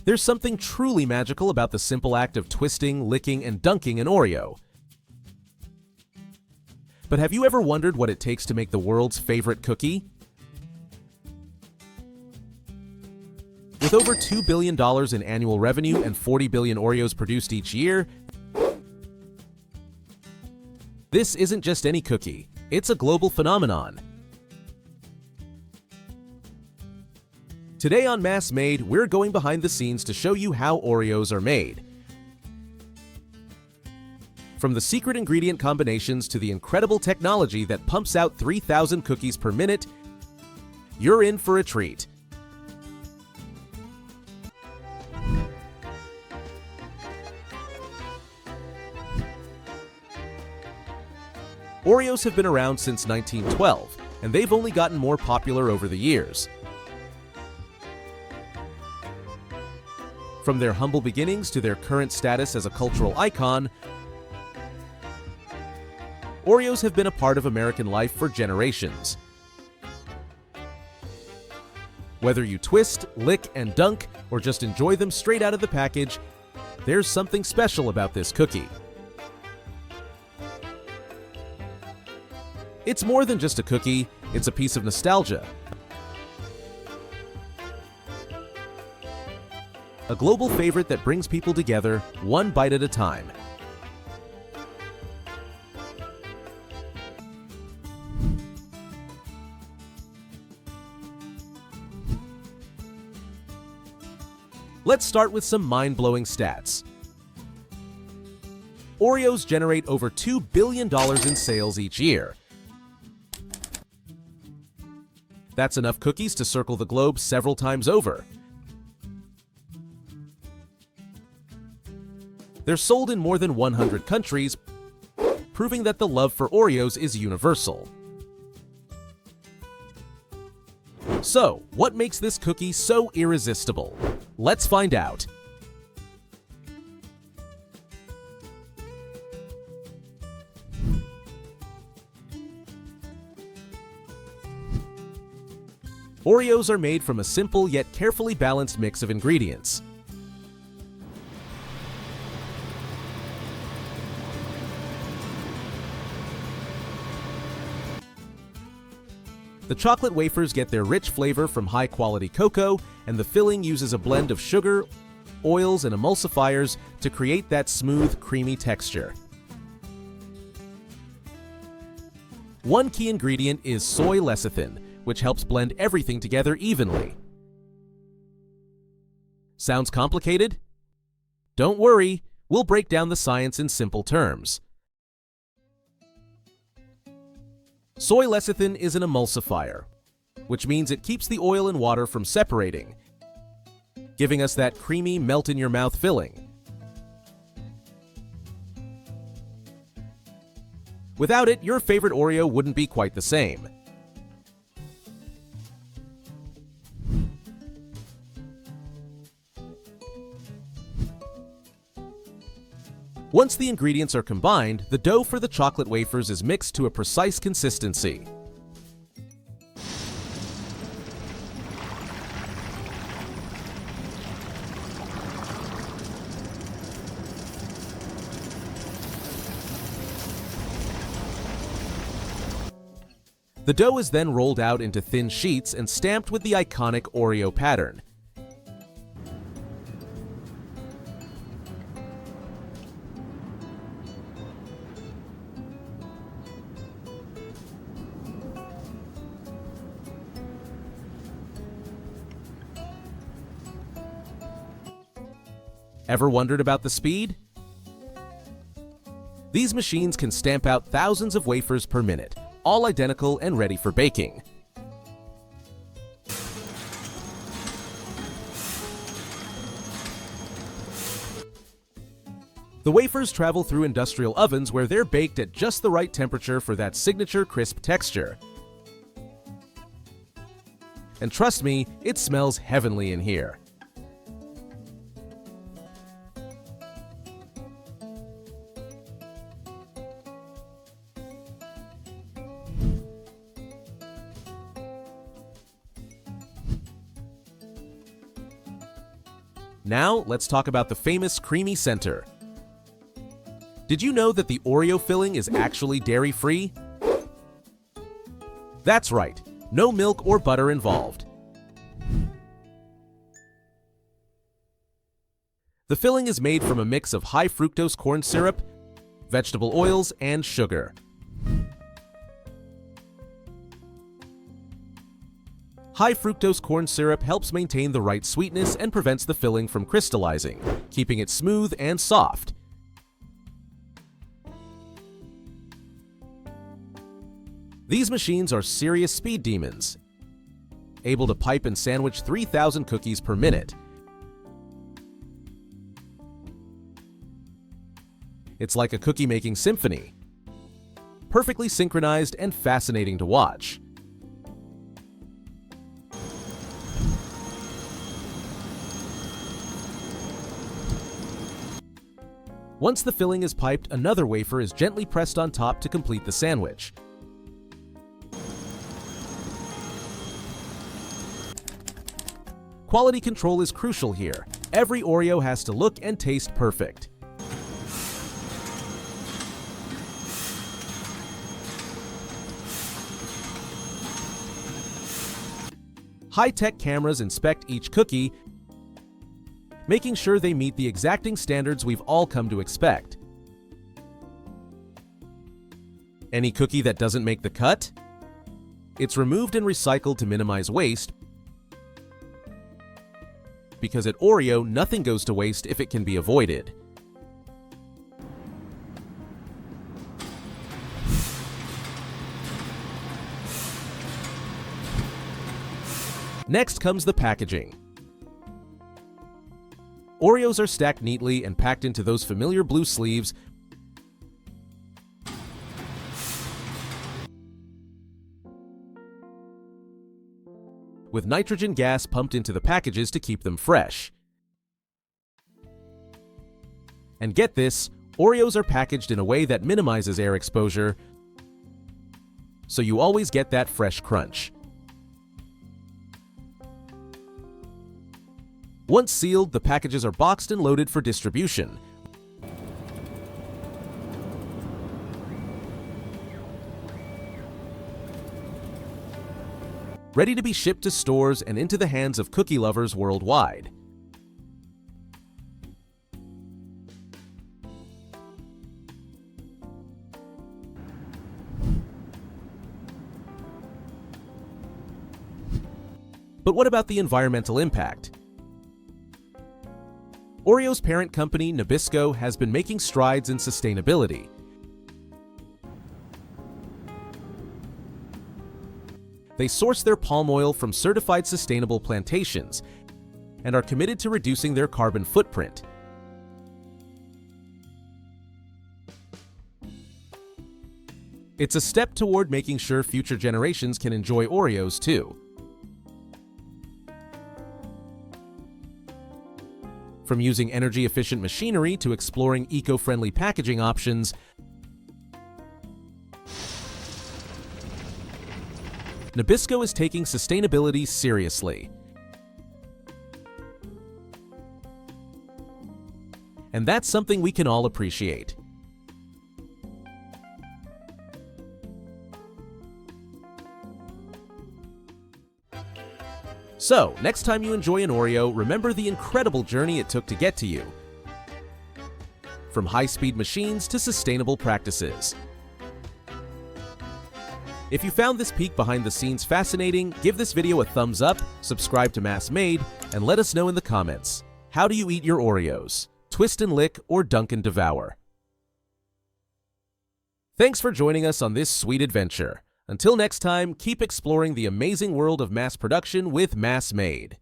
There's something truly magical about the simple act of twisting, licking, and dunking an Oreo. But have you ever wondered what it takes to make the world's favorite cookie? With over $2 billion in annual revenue and 40 billion Oreos produced each year, this isn't just any cookie, it's a global phenomenon. Today on Mass Made, we're going behind the scenes to show you how Oreos are made. From the secret ingredient combinations to the incredible technology that pumps out 3,000 cookies per minute, you're in for a treat. Oreos have been around since 1912, and they've only gotten more popular over the years. From their humble beginnings to their current status as a cultural icon, Oreos have been a part of American life for generations. Whether you twist, lick, and dunk, or just enjoy them straight out of the package, there's something special about this cookie. It's more than just a cookie, it's a piece of nostalgia. A global favorite that brings people together, one bite at a time. Let's start with some mind-blowing stats. Oreos generate over $2 billion in sales each year. That's enough cookies to circle the globe several times over. They're sold in more than 100 countries, proving that the love for Oreos is universal. So, what makes this cookie so irresistible? Let's find out. Oreos are made from a simple yet carefully balanced mix of ingredients. The chocolate wafers get their rich flavor from high-quality cocoa, and the filling uses a blend of sugar, oils, and emulsifiers to create that smooth, creamy texture. One key ingredient is soy lecithin, which helps blend everything together evenly. Sounds complicated? Don't worry, we'll break down the science in simple terms. Soy lecithin is an emulsifier, which means it keeps the oil and water from separating, giving us that creamy, melt-in-your-mouth filling. Without it, your favorite Oreo wouldn't be quite the same. Once the ingredients are combined, the dough for the chocolate wafers is mixed to a precise consistency. The dough is then rolled out into thin sheets and stamped with the iconic Oreo pattern. Ever wondered about the speed? These machines can stamp out thousands of wafers per minute, all identical and ready for baking. The wafers travel through industrial ovens where they're baked at just the right temperature for that signature crisp texture. And trust me, it smells heavenly in here. Now, let's talk about the famous creamy center. Did you know that the Oreo filling is actually dairy-free? That's right, no milk or butter involved. The filling is made from a mix of high fructose corn syrup, vegetable oils, and sugar. High fructose corn syrup helps maintain the right sweetness and prevents the filling from crystallizing, keeping it smooth and soft. These machines are serious speed demons, able to pipe and sandwich 3,000 cookies per minute. It's like a cookie-making symphony, perfectly synchronized and fascinating to watch. Once the filling is piped, another wafer is gently pressed on top to complete the sandwich. Quality control is crucial here. Every Oreo has to look and taste perfect. High-tech cameras inspect each cookie, making sure they meet the exacting standards we've all come to expect. Any cookie that doesn't make the cut? It's removed and recycled to minimize waste, because at Oreo, nothing goes to waste if it can be avoided. Next comes the packaging. Oreos are stacked neatly and packed into those familiar blue sleeves with nitrogen gas pumped into the packages to keep them fresh. And get this, Oreos are packaged in a way that minimizes air exposure, so you always get that fresh crunch. Once sealed, the packages are boxed and loaded for distribution. Ready to be shipped to stores and into the hands of cookie lovers worldwide. But what about the environmental impact? Oreo's parent company, Nabisco, has been making strides in sustainability. They source their palm oil from certified sustainable plantations and are committed to reducing their carbon footprint. It's a step toward making sure future generations can enjoy Oreos too. From using energy-efficient machinery to exploring eco-friendly packaging options, Nabisco is taking sustainability seriously. And that's something we can all appreciate. So, next time you enjoy an Oreo, remember the incredible journey it took to get to you. From high-speed machines to sustainable practices. If you found this peek behind the scenes fascinating, give this video a thumbs up, subscribe to Mass Made, and let us know in the comments. How do you eat your Oreos? Twist and lick or dunk and devour? Thanks for joining us on this sweet adventure. Until next time, keep exploring the amazing world of mass production with Mass Made.